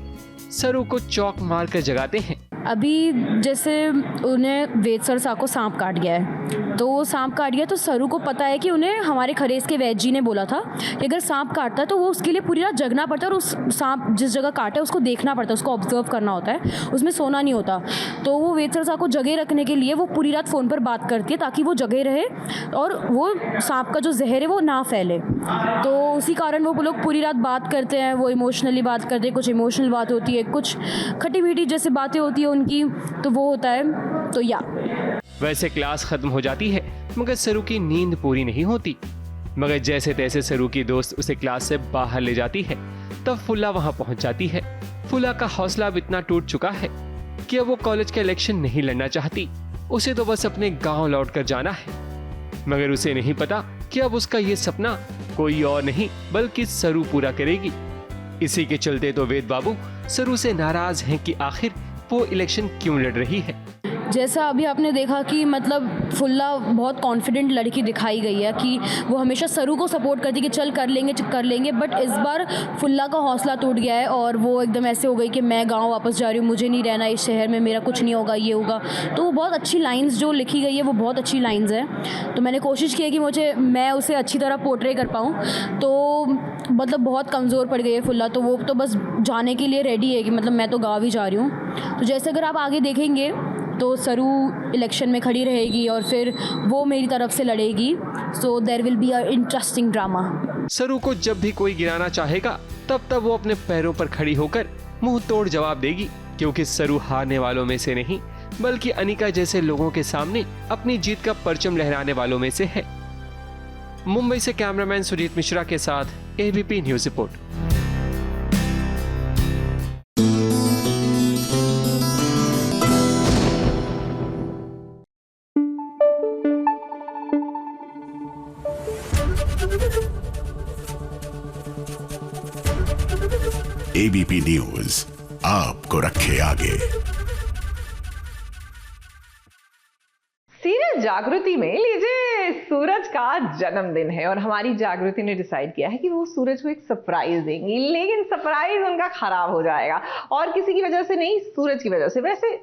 सरू को चौक मार कर जगाते हैं। अभी जैसे उन्हें वेद सर साहब को सांप काट गया है, तो वो सांप काट गया तो सरू को पता है कि उन्हें हमारे खरेस के वैद जी ने बोला था कि अगर सांप काटता है तो वो उसके लिए पूरी रात जगना पड़ता है और उस सांप जिस जगह काटा है उसको देखना पड़ता है, उसको ऑब्जर्व करना होता है, उसमें सोना नहीं होता। तो वो वेद सर साहब को जगह रखने के लिए वो पूरी रात फ़ोन पर बात करती है ताकि वो जगह रहे और वो सांप का जो जहर है वो ना फैले। तो उसी कारण वो लोग पूरी रात बात करते हैं, वो इमोशनली बात करते हैं, कुछ इमोशनल बात होती है, कुछ खट्टी मीठी जैसे बातें होती है उनकी, तो वो होता है। तो या वैसे क्लास खत्म हो जाती है मगर सरू की नींद पूरी नहीं होती, मगर जैसे तैसे सरू की दोस्त उसे क्लास से बाहर ले जाती है। तब फुल्ला वहां पहुंच जाती है। फुल्ला का हौसला अब इतना टूट चुका है कि अब वो कॉलेज का इलेक्शन नहीं लड़ना चाहती, उसे तो बस अपने गांव लौट कर जाना है। मगर उसे नहीं पता कि अब उसका ये सपना कोई और नहीं बल्कि सरू पूरा करेगी। इसी के चलते तो वेद बाबू सरू से नाराज हैं कि आखिर वो इलेक्शन क्यों लड़ रही है। जैसा अभी आपने देखा कि मतलब फुल्ला बहुत कॉन्फिडेंट लड़की दिखाई गई है कि वो हमेशा सरू को सपोर्ट करती कि चल कर लेंगे, बट इस बार फुल्ला का हौसला टूट गया है और वो एकदम ऐसे हो गई कि मैं गांव वापस जा रही हूँ, मुझे नहीं रहना इस शहर में, मेरा कुछ नहीं होगा, ये होगा। तो वो बहुत अच्छी लाइंस जो लिखी गई है वो बहुत अच्छी लाइंस है। तो मैंने कोशिश की है कि मैं उसे अच्छी तरह पोर्ट्रे कर पाऊँ। तो मतलब बहुत कमज़ोर पड़ गई है फुल्ला, तो वो तो बस जाने के लिए रेडी है कि मतलब मैं तो गाँव ही जा रही हूँ। तो जैसे अगर आप आगे देखेंगे तो सरू इलेक्शन में खड़ी रहेगी और फिर वो मेरी तरफ से लड़ेगी। So there will be a interesting drama. Saru को जब भी कोई गिराना चाहेगा तब वो अपने पैरों पर खड़ी होकर मुंह तोड़ जवाब देगी, क्योंकि सरू हारने वालों में से नहीं बल्कि अनिका जैसे लोगों के सामने अपनी जीत का परचम लहराने वालों में से है। मुंबई से कैमरामैन सुजीत मिश्रा के साथ ABP news report. ABP news आपको रखे आगे। सीरियल जागृति में लीजिए सूरज का जन्मदिन है और हमारी जागृति ने डिसाइड किया है कि वो सूरज को एक सरप्राइज देंगी, लेकिन सरप्राइज उनका खराब हो जाएगा और किसी की वजह से नहीं, सूरज की वजह से। वैसे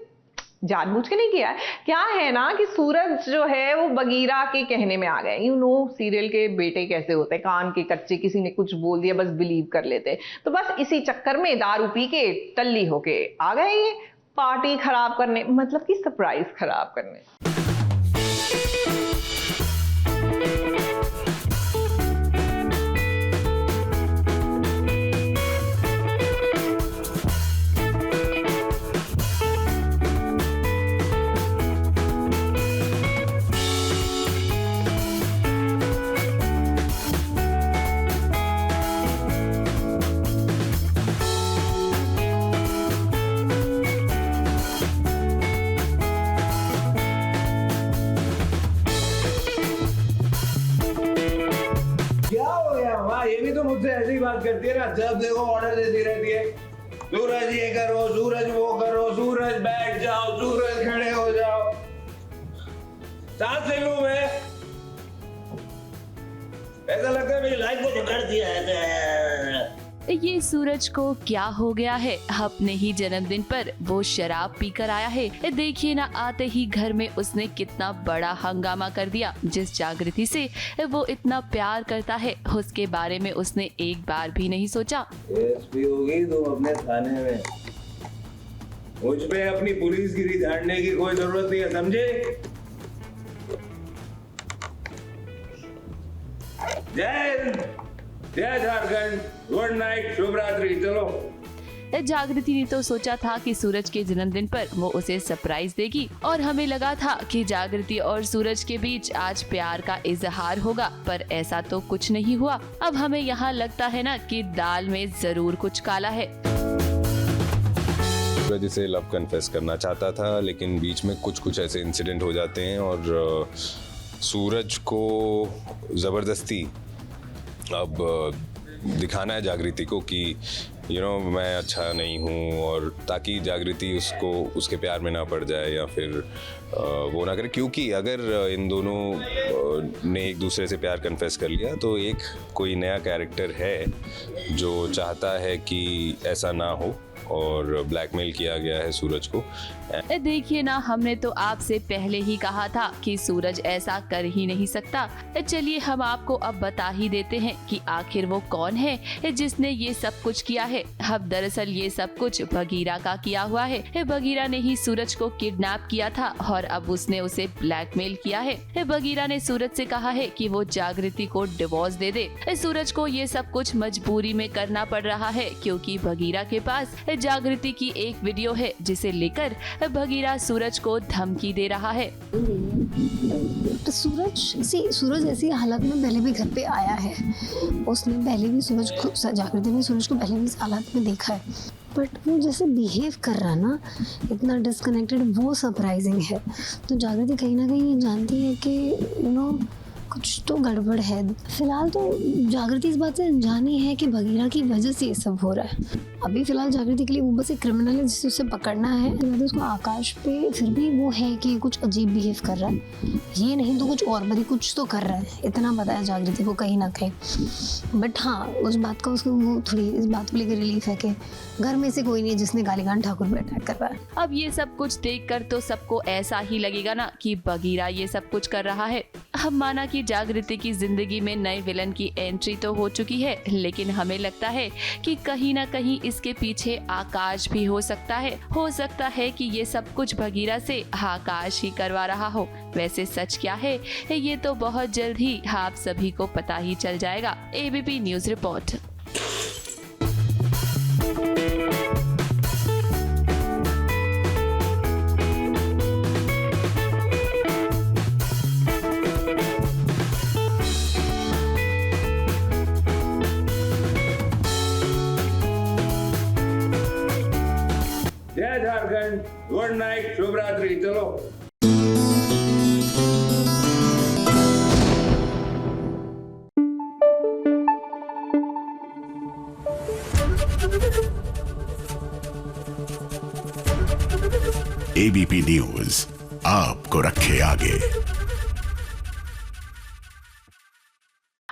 जानबूझ के नहीं किया है, क्या है ना कि सूरज जो है वो बगीरा के कहने में आ गए। यू नो सीरियल के बेटे कैसे होते हैं, कान के कच्चे, किसी ने कुछ बोल दिया बस बिलीव कर लेते। तो बस इसी चक्कर में दारू पी के टल्ली होके आ गए ये पार्टी खराब करने, मतलब कि सरप्राइज खराब करने। ये भी तो मुझसे ऐसी ही बात करती है ना, जब देखो ऑर्डर देती रहती है, सूरज ये करो, सूरज वो करो, सूरज बैठ जाओ, सूरज खड़े हो जाओ। सांस ले लूं मैं? ऐसा लगता है मेरी लाइफ को बिगाड़ दिया है। ये सूरज को क्या हो गया है? अपने ही जन्मदिन पर वो शराब पीकर आया है। देखिए ना, आते ही घर में उसने कितना बड़ा हंगामा कर दिया। जिस जागृति से वो इतना प्यार करता है उसके बारे में उसने एक बार भी नहीं सोचा। एसपी होगी तुम अपने थाने में, मुझ पे अपनी पुलिसगिरी झाड़ने की कोई जरूरत नहीं है, समझे? जय जय झारखंड, गुड नाइट, शुभ रात्रि, चलो। जागृति ने तो सोचा था कि सूरज के जन्मदिन पर वो उसे सरप्राइज देगी और हमें लगा था कि जागृति और सूरज के बीच आज प्यार का इजहार होगा, पर ऐसा तो कुछ नहीं हुआ। अब हमें यहाँ लगता है ना कि दाल में जरूर कुछ काला है। सूरज इसे लव कन्फेस करना चाहता था, लेकिन बीच में कुछ ऐसे इंसिडेंट हो जाते हैं और सूरज को ज़बरदस्ती अब दिखाना है जागृति को कि मैं अच्छा नहीं हूँ, और ताकि जागृति उसके प्यार में ना पड़ जाए या फिर वो ना करे। क्योंकि अगर इन दोनों ने एक दूसरे से प्यार कन्फेस कर लिया तो एक कोई नया कैरेक्टर है जो चाहता है कि ऐसा ना हो, और ब्लैकमेल किया गया है सूरज को। देखिए ना, हमने तो आपसे पहले ही कहा था कि सूरज ऐसा कर ही नहीं सकता। चलिए हम आपको अब बता ही देते हैं कि आखिर वो कौन है जिसने ये सब कुछ किया है। अब दरअसल ये सब कुछ बगीरा का किया हुआ है। बगीरा ने ही सूरज को किडनैप किया था और अब उसने उसे ब्लैकमेल किया है। बगीरा ने सूरज से कहा है कि वो जागृति को डिवोर्स दे दे। सूरज को ये सब कुछ मजबूरी में करना पड़ रहा है क्योंकि बगीरा के पास जागृति की एक वीडियो है जिसे लेकर बगीरा सूरज को धमकी दे रहा है। तो सूरज ऐसी हालत में पहले भी घर पे आया है। उसने पहले भी जागृति ने सूरज को पहले भी इस हालत में देखा है, बट वो जैसे बिहेव कर रहा ना, इतना डिस्कनेक्टेड, वो सरप्राइजिंग है। तो जागृति कहीं ना कहीं ये जानती है कि कुछ तो गड़बड़ है। फिलहाल तो जागृति इस बात से अनजानी है कि बगीरा की वजह से ये सब हो रहा है। अभी फिलहाल जागृति के लिए वो बस एक क्रिमिनल है जिसे उसे पकड़ना है। तो उसको आकाश पे फिर भी वो है कि कुछ अजीब बिहेव कर रहा है, ये नहीं तो कुछ और बड़ी कुछ तो कर रहा है, इतना पता है जागृति को कहीं ना कहीं। बट हाँ, उस बात का उसको वो थोड़ी इस बात को लेकर रिलीफ है कि घर में से कोई नहीं है जिसने कालीकांत ठाकुर पे अटैक कर रहा है। अब ये सब कुछ देखकर तो सबको ऐसा ही लगेगा ना कि बगीरा ये सब कुछ कर रहा है। हम माना कि जागृति की जिंदगी में नए विलन की एंट्री तो हो चुकी है, लेकिन हमें लगता है कि कहीं ना कहीं इसके पीछे आकाश भी हो सकता है। हो सकता है कि ये सब कुछ बगीरा से आकाश ही करवा रहा हो। वैसे सच क्या है ये तो बहुत जल्द ही आप सभी को पता ही चल जाएगा। ABP news report. जय झारखंड, गुड नाइट, शुभ रात्रि, चलो। एबीपी न्यूज आपको रखे आगे।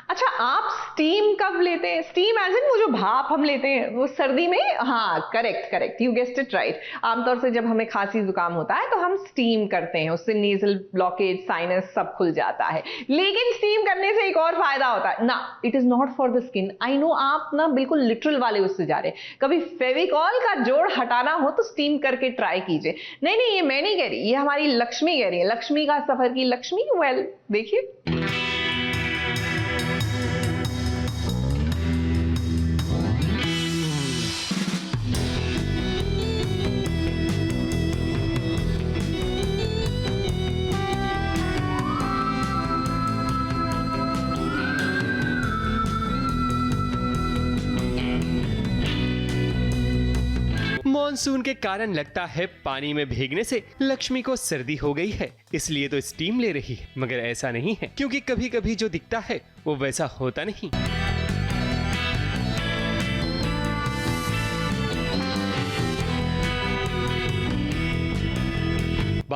अच्छा, आप स्टीम कब लेते हैं? स्टीम एज इन वो जो भाप हम लेते हैं वो सर्दी में? हाँ, correct, you guessed it right. आमतौर से जब हमें खांसी जुकाम होता है तो हम स्टीम करते हैं, उससे नेजल ब्लॉकेज, साइनस सब खुल जाता है। लेकिन स्टीम करने से एक और फायदा होता है ना, it is not for the skin. I know आप ना बिल्कुल लिटरल वाले उससे जा रहे हैं। कभी फेविकॉल का जोड़ हटाना हो तो स्टीम करके ट्राई कीजिए। नहीं, ये मैं नहीं कह रही, ये हमारी लक्ष्मी कह रही है। लक्ष्मी का सफर की लक्ष्मी। वेल, देखिए। मॉनसून के कारण लगता है पानी में भीगने से लक्ष्मी को सर्दी हो गई है, इसलिए तो स्टीम ले रही है। मगर ऐसा नहीं है, क्योंकि कभी कभी जो दिखता है वो वैसा होता नहीं।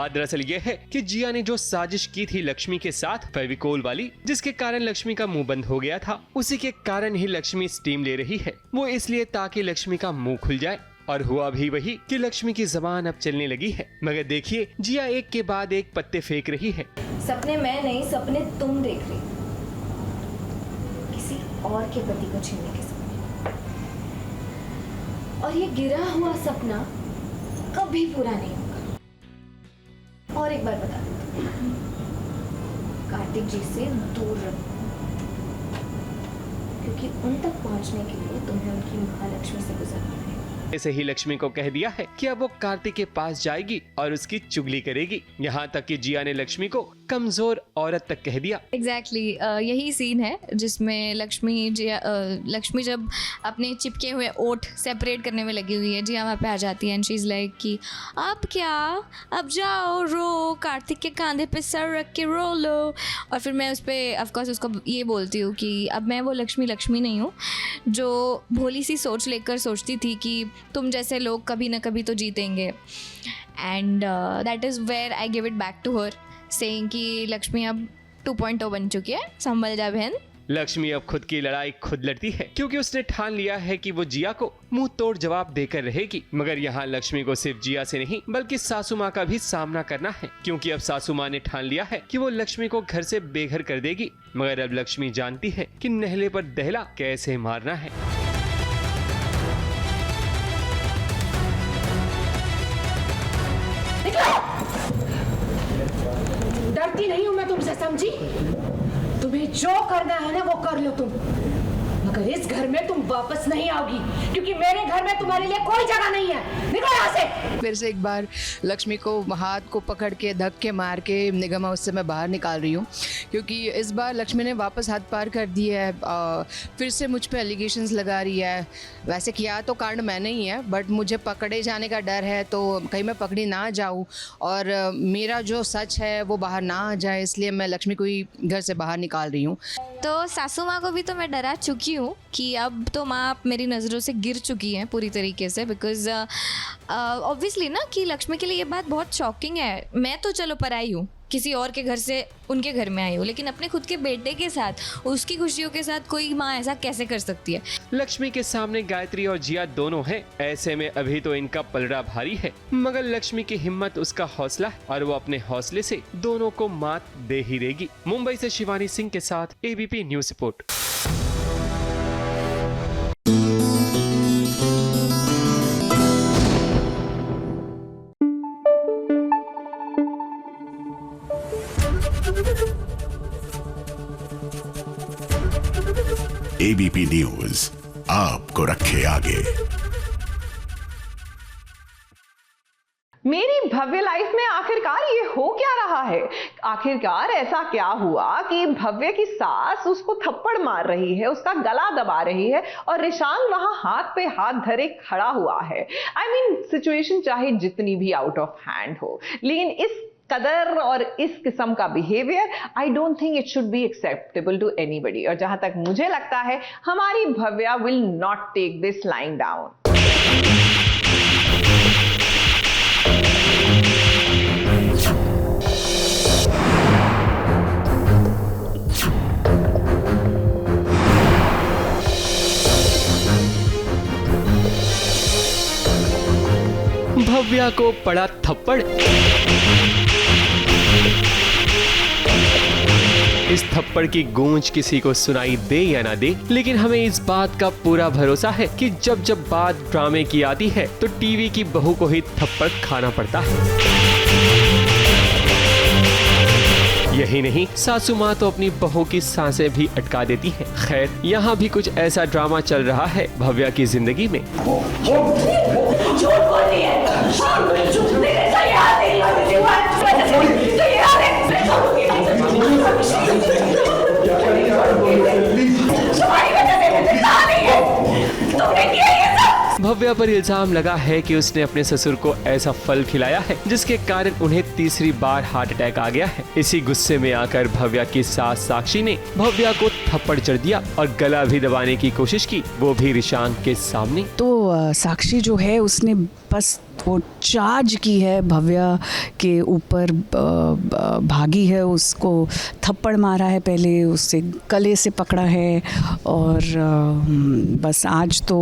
बात दरअसल ये है कि जिया ने जो साजिश की थी लक्ष्मी के साथ फेविकोल वाली, जिसके कारण लक्ष्मी का मुंह बंद हो गया था, उसी के कारण ही लक्ष्मी स्टीम ले रही है। वो इसलिए ताकि लक्ष्मी का मुंह खुल जाए, और हुआ भी वही कि लक्ष्मी की जबान अब चलने लगी है। मगर देखिए जिया एक के बाद एक पत्ते फेंक रही है। सपने मैं नहीं, सपने तुम देख रही, किसी और के पति को छीनने के सपने, और ये गिरा हुआ सपना कभी पूरा नहीं होगा। और एक बार बता देती हूँ, कार्तिक जी से दूर रहो, क्योंकि उन तक पहुंचने के लिए तुम्हें उनकी महालक्ष्मी से गुजरना है। ऐसे ही लक्ष्मी को कह दिया है कि अब वो कार्तिक के पास जाएगी और उसकी चुगली करेगी। यहाँ तक कि जिया ने लक्ष्मी को कमजोर औरत तक कह दिया। एग्जैक्टली यही सीन है जिसमें लक्ष्मी जब अपने चिपके हुए ओठ सेपरेट करने में लगी हुई है, जिया वहाँ पे आ जाती है एंड शी इज लाइक कि अब क्या, अब जाओ रो, कार्तिक के कंधे पे सर रख के रो लो। और फिर मैं उस पर ऑफकोर्स उसको ये बोलती हूँ कि अब मैं वो लक्ष्मी नहीं हूँ जो भोली सी सोच लेकर सोचती थी कि तुम जैसे लोग कभी ना कभी तो जीतेंगे। And that is where I give it back to her, saying कि लक्ष्मी अब 2.0 बन चुकी है, संभल जा बहन। लक्ष्मी अब खुद की लड़ाई खुद लड़ती है, क्योंकि उसने ठान लिया है कि वो जिया को मुंह तोड़ जवाब देकर रहेगी। मगर यहाँ लक्ष्मी को सिर्फ जिया से नहीं बल्कि सासू माँ का भी सामना करना है, क्योंकि अब सासू माँ ने ठान लिया है कि वो लक्ष्मी को घर से बेघर कर देगी। मगर अब लक्ष्मी जानती है कि नहले पर दहला कैसे मारना है। डरती नहीं हूं मैं तुमसे, समझी? तुम्हें जो करना है ना वो कर लो तुम, मगर इस घर में तुम वापस नहीं आओगी, क्योंकि मेरे घर में तुम्हारे लिए कोई जगह नहीं है। निकलो यहाँ से। फिर से एक बार लक्ष्मी को हाथ को पकड़ के धक्के मार के निगमा उससे मैं बाहर निकाल रही हूँ, क्योंकि इस बार लक्ष्मी ने वापस हाथ पार कर दिए है। फिर से मुझ पे एलिगेशंस लगा रही है। वैसे किया तो कांड मैंने ही है, बट मुझे पकड़े जाने का डर है, तो कहीं मैं पकड़ी ना जाऊँ और मेरा जो सच है वो बाहर ना आ जाए, इसलिए मैं लक्ष्मी को ही घर से बाहर निकाल रही हूँ। तो सासू माँ को भी तो मैं डरा चुकी हूँ कि अब तो माँ मेरी नज़रों से गिर चुकी हैं पूरी तरीके से, बिकॉज ऑब्वियसली ना कि लक्ष्मी के लिए ये बात बहुत शॉकिंग है। मैं तो चलो पराई हूँ, किसी और के घर से उनके घर में आई हूँ, लेकिन अपने खुद के बेटे के साथ, उसकी खुशियों के साथ कोई माँ ऐसा कैसे कर सकती है। लक्ष्मी के सामने गायत्री और जिया दोनों हैं, ऐसे में अभी तो इनका पलड़ा भारी है। मगर लक्ष्मी की हिम्मत उसका हौसला है और वो अपने हौसले से दोनों को मात दे ही देगी। मुंबई से शिवानी सिंह के साथ ABP news report. ABP news आपको रखे आगे। मेरी भव्य लाइफ में आखिरकार ये हो क्या रहा है? आखिरकार ऐसा क्या हुआ कि भव्य की सास उसको थप्पड़ मार रही है, उसका गला दबा रही है और रिशांग वहां हाथ पे हाथ धरे खड़ा हुआ है। आई मीन सिचुएशन चाहे जितनी भी आउट ऑफ हैंड हो, लेकिन इस कदर और इस किस्म का behaviour I don't think it should be acceptable to anybody. और जहां तक मुझे लगता है हमारी Bhavya will not take this line down. Bhavya को पड़ा थप्पड़। इस थप्पड़ की गूंज किसी को सुनाई दे या ना दे, लेकिन हमें इस बात का पूरा भरोसा है कि जब जब बात ड्रामे की आती है तो टीवी की बहू को ही थप्पड़ खाना पड़ता है। यही नहीं, सासू माँ तो अपनी बहू की सांसें भी अटका देती हैं। खैर, यहाँ भी कुछ ऐसा ड्रामा चल रहा है भव्या की जिंदगी में। भव्या पर इल्जाम लगा है कि उसने अपने ससुर को ऐसा फल खिलाया है जिसके कारण उन्हें तीसरी बार हार्ट अटैक आ गया है। इसी गुस्से में आकर भव्या की सास साक्षी ने भव्या को थप्पड़ जड़ दिया और गला भी दबाने की कोशिश की, वो भी रिशांग के सामने। तो साक्षी जो है उसने बस वो चार्ज की है भव्या के ऊपर, भागी है, उसको थप्पड़ मारा है, पहले उससे गले से पकड़ा है और बस आज तो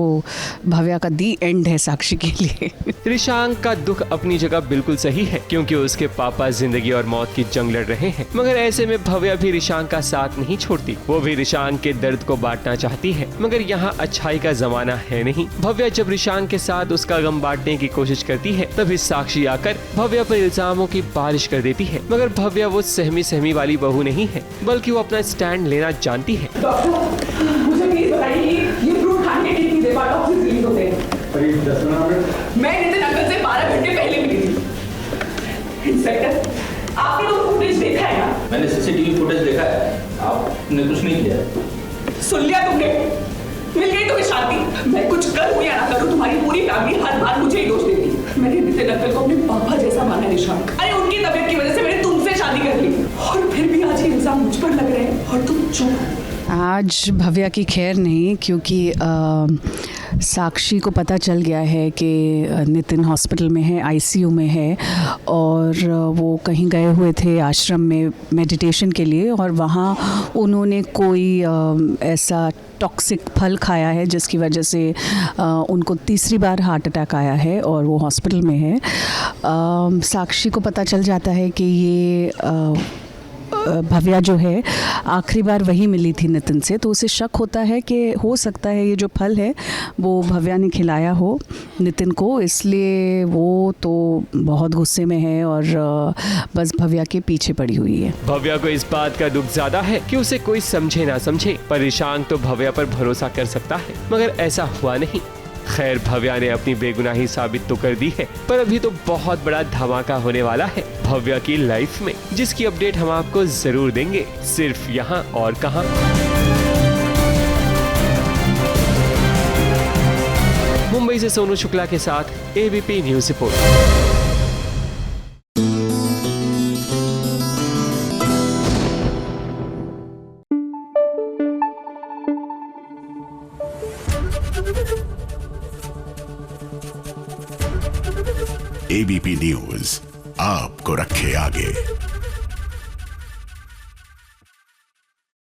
भव्या का दी एंड है साक्षी के लिए। रिशांक का दुख अपनी जगह बिल्कुल सही है क्योंकि उसके पापा जिंदगी और मौत की जंग लड़ रहे हैं, मगर ऐसे में भव्या भी रिशांक का साथ नहीं छोड़ती। वो भी रिशांक के दर्द को बांटना चाहती है, मगर यहाँ अच्छाई का जमाना है नहीं। भव्या जब रिशांक के साथ उसका गम बांटने की कोशिश करती है तभी साक्षी आकर भव्या पर इल्जामों की बारिश कर देती है, मगर भव्या वो सहमी सहमी वाली बहू नहीं है, बल्कि वो अपना स्टैंड लेना जानती है। मुझे प्लीज बताइए ये फ्रूट खाने के कितनी बार टॉक्सिक रिलीज होते हैं? करीब 10 मिनट। मैं नितिन अंकल से 12 घंटे पहले मिली थी। इंस्पेक्टर, आपने तो फुटेज देखा है ना? मैंने सीसीटीवी फुटेज देखा है, आपने कुछ नहीं किया। सुन लिया तुमने? मिल गई तुम्हें शांति? मैं कुछ करूं या ना करूं, तुम्हारी पूरी फैमिली हर बार मुझे ही दोष देती। मैंने नितिन अंकल को अपने पापा जैसा माना निशांक। अरे उनकी तबीयत की वजह से मैंने तुमसे शादी कर ली और फिर भी आज ये इल्जाम मुझ पर लग रहे हैं और तुम चुप। आज भव्या की खैर नहीं, क्योंकि साक्षी को पता चल गया है कि नितिन हॉस्पिटल में है, आईसीयू में है और वो कहीं गए हुए थे आश्रम में मेडिटेशन के लिए और वहाँ उन्होंने कोई ऐसा टॉक्सिक फल खाया है जिसकी वजह से उनको तीसरी बार हार्ट अटैक आया है और वो हॉस्पिटल में है। साक्षी को पता चल जाता है कि ये भव्या जो है आखिरी बार वही मिली थी नितिन से, तो उसे शक होता है कि हो सकता है ये जो फल है वो भव्या ने खिलाया हो नितिन को, इसलिए वो तो बहुत गुस्से में है और बस भव्या के पीछे पड़ी हुई है। भव्या को इस बात का दुख ज्यादा है कि उसे कोई समझे ना समझे, पर रिशांक तो भव्या पर भरोसा कर सकता है, मगर ऐसा हुआ नहीं। खैर, भव्या ने अपनी बेगुनाही साबित तो कर दी है, पर अभी तो बहुत बड़ा धमाका होने वाला है भव्या की लाइफ में, जिसकी अपडेट हम आपको जरूर देंगे, सिर्फ यहाँ और कहाँ। मुंबई से सोनू शुक्ला के साथ ABP news report. ABP news आपको रखे आगे।